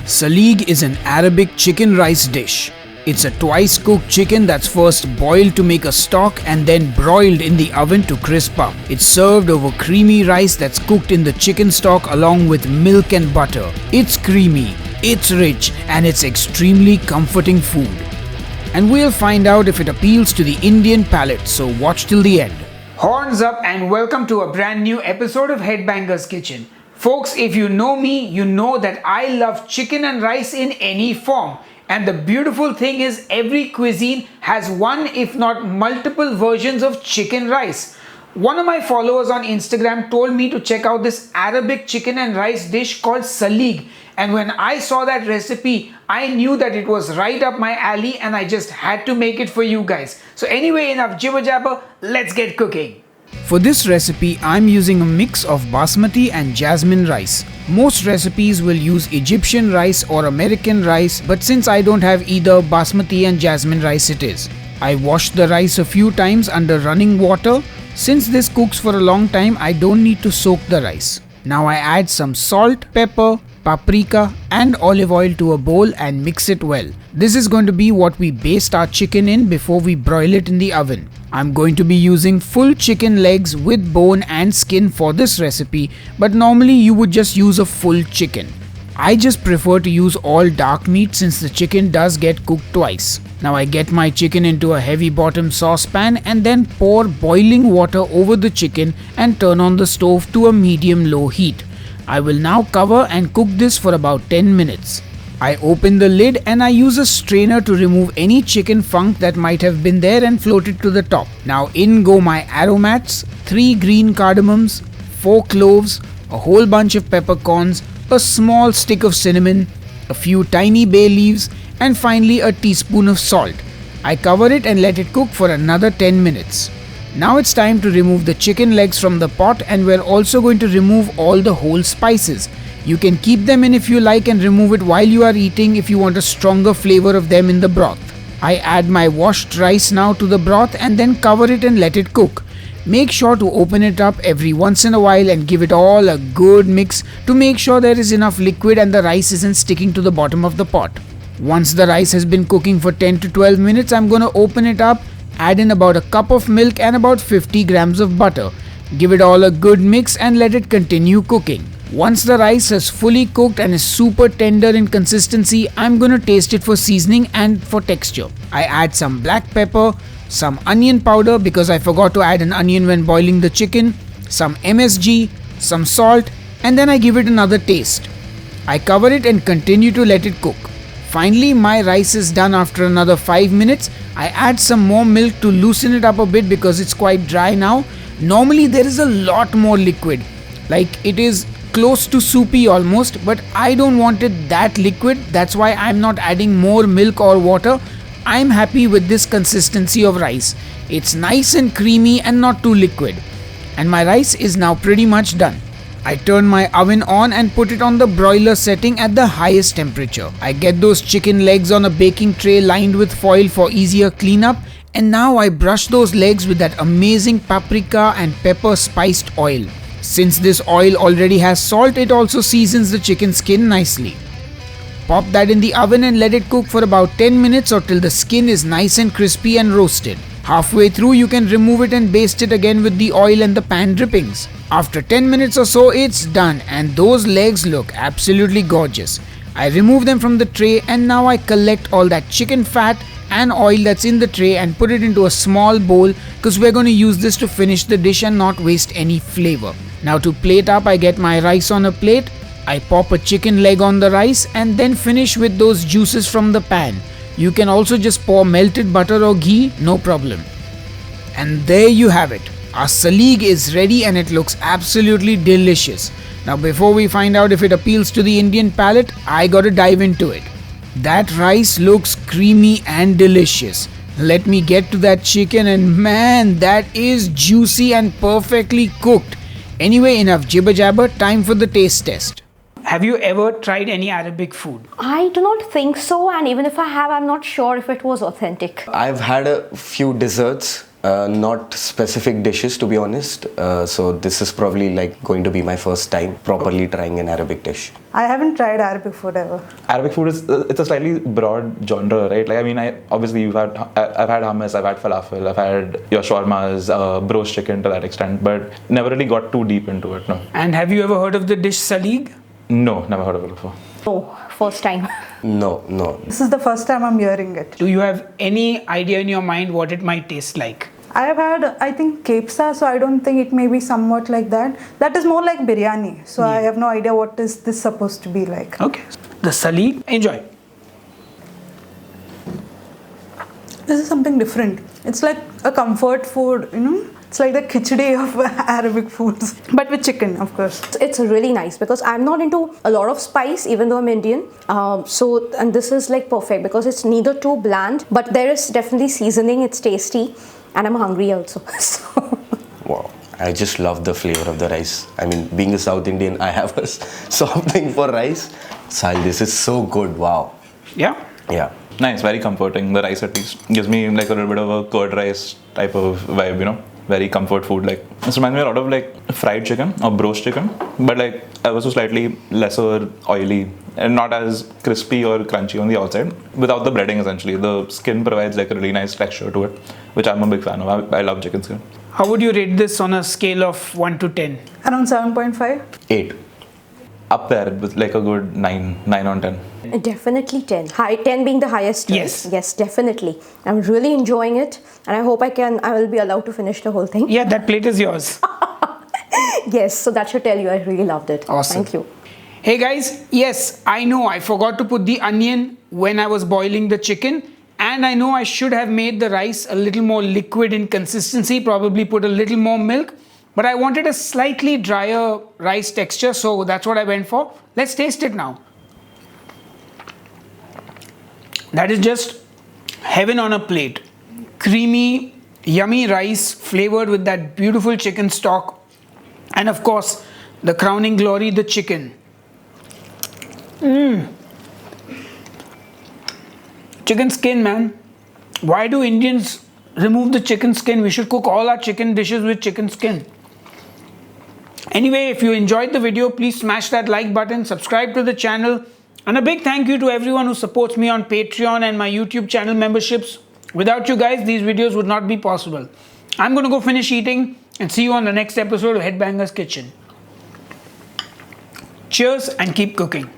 Saleeg is an Arabic chicken rice dish. It's a twice cooked chicken that's first boiled to make a stock and then broiled in the oven to crisp up. It's served over creamy rice that's cooked in the chicken stock along with milk and butter. It's creamy, it's rich, and it's extremely comforting food. And we'll find out if it appeals to the Indian palate, so watch till the end. Horns up and welcome to a brand new episode of Headbangers Kitchen. Folks, if you know me, you know that I love chicken and rice in any form. And the beautiful thing is every cuisine has one if not multiple versions of chicken rice. One of my followers on Instagram told me to check out this Arabic chicken and rice dish called Saleeg. And when I saw that recipe, I knew that it was right up my alley and I just had to make it for you guys. So anyway, enough jibber jabber, let's get cooking. For this recipe, I'm using a mix of basmati and jasmine rice. Most recipes will use Egyptian rice or American rice, but since I don't have either basmati and jasmine rice it is. I washed the rice a few times under running water. Since this cooks for a long time, I don't need to soak the rice. Now I add some salt, pepper, paprika and olive oil to a bowl and mix it well. This is going to be what we baste our chicken in before we broil it in the oven. I'm going to be using full chicken legs with bone and skin for this recipe, but normally you would just use a full chicken. I just prefer to use all dark meat since the chicken does get cooked twice. Now I get my chicken into a heavy bottom saucepan and then pour boiling water over the chicken and turn on the stove to a medium-low heat. I will now cover and cook this for about 10 minutes. I open the lid and I use a strainer to remove any chicken funk that might have been there and float it to the top. Now in go my aromats, 3 green cardamoms, 4 cloves, a whole bunch of peppercorns, a small stick of cinnamon, a few tiny bay leaves, and finally a teaspoon of salt. I cover it and let it cook for another 10 minutes. Now it's time to remove the chicken legs from the pot, and we're also going to remove all the whole spices. You can keep them in if you like and remove it while you are eating if you want a stronger flavor of them in the broth. I add my washed rice now to the broth and then cover it and let it cook. Make sure to open it up every once in a while and give it all a good mix to make sure there is enough liquid and the rice isn't sticking to the bottom of the pot. Once the rice has been cooking for 10 to 12 minutes, I'm going to open it up, add in about a cup of milk and about 50 grams of butter. Give it all a good mix and let it continue cooking. Once the rice has fully cooked and is super tender in consistency, I'm going to taste it for seasoning and for texture. I add some black pepper, some onion powder because I forgot to add an onion when boiling the chicken, some MSG, some salt, and then I give it another taste. I cover it and continue to let it cook. Finally, my rice is done after another 5 minutes. I add some more milk to loosen it up a bit because it's quite dry now. Normally there is a lot more liquid, like it is close to soupy almost, but I don't want it that liquid. That's why I'm not adding more milk or water. I'm happy with this consistency of rice. It's nice and creamy and not too liquid. And my rice is now pretty much done. I turn my oven on and put it on the broiler setting at the highest temperature. I get those chicken legs on a baking tray lined with foil for easier cleanup, and now I brush those legs with that amazing paprika and pepper spiced oil. Since this oil already has salt, it also seasons the chicken skin nicely. Pop that in the oven and let it cook for about 10 minutes or till the skin is nice and crispy and roasted. Halfway through, you can remove it and baste it again with the oil and the pan drippings. After 10 minutes or so, it's done and those legs look absolutely gorgeous. I remove them from the tray and now I collect all that chicken fat and oil that's in the tray and put it into a small bowl because we're going to use this to finish the dish and not waste any flavor. Now to plate up, I get my rice on a plate. I pop a chicken leg on the rice and then finish with those juices from the pan. You can also just pour melted butter or ghee, no problem. And there you have it. Our Saleeg is ready and it looks absolutely delicious. Now before we find out if it appeals to the Indian palate, I gotta dive into it. That rice looks creamy and delicious. Let me get to that chicken and man, that is juicy and perfectly cooked. Anyway, enough jibber jabber, time for the taste test. Have you ever tried any Arabic food? I do not think so, and even if I have, I'm not sure if it was authentic. I've had a few desserts Not specific dishes, to be honest. So this is probably like going to be my first time properly trying an Arabic dish. I haven't tried Arabic food ever. Arabic food is it's a slightly broad genre, right? Like I mean, I've had hummus, I've had falafel, I've had your shawarmas, broast chicken to that extent, but never really got too deep into it. No. And have you ever heard of the dish Saleeg? No, never heard of it before. Oh, first time. No. This is the first time I'm hearing it. Do you have any idea in your mind what it might taste like? I have had, I think, kepsa, so I don't think it may be somewhat like that. That is more like biryani, so I have no idea what is this supposed to be like. Okay. The Saleeg. Enjoy. This is something different. It's like a comfort food, you know? It's like the khichdi of Arabic foods, but with chicken, of course. It's really nice because I'm not into a lot of spice, even though I'm Indian. And this is like perfect because it's neither too bland, but there is definitely seasoning. It's tasty, and I'm hungry also. So. Wow. I just love the flavor of the rice. I mean, being a South Indian, I have a soft thing for rice. Sahil, this is so good. Wow. Yeah. Yeah. Nice, very comforting. The rice at least gives me like a little bit of a curd rice type of vibe, you know. Very comfort food. Like this reminds me a lot of like fried chicken or broast chicken, but like also slightly lesser oily and not as crispy or crunchy on the outside. Without the breading, essentially, the skin provides like a really nice texture to it, which I'm a big fan of. I love chicken skin. How would you rate this on a scale of 1 to 10? Around 7.5. 8. Up there with like a good 9 on 10. Definitely 10. 10 being the highest. Right? Yes. Yes, definitely. I'm really enjoying it, and I hope I will be allowed to finish the whole thing. Yeah, that plate is yours. Yes, so that should tell you I really loved it. Awesome. Thank you. Hey guys, yes, I know I forgot to put the onion when I was boiling the chicken, and I know I should have made the rice a little more liquid in consistency, probably put a little more milk, but I wanted a slightly drier rice texture, so that's what I went for. Let's taste it now. That is just heaven on a plate. Creamy, yummy rice flavored with that beautiful chicken stock, and of course the crowning glory, the chicken. Chicken skin, man. Why do Indians remove the chicken skin? We should cook all our chicken dishes with chicken skin. Anyway, if you enjoyed the video, please smash that like button, subscribe to the channel, and a big thank you to everyone who supports me on Patreon and my YouTube channel memberships. Without you guys, these videos would not be possible. I'm gonna go finish eating and see you on the next episode of Headbangers Kitchen. Cheers and keep cooking.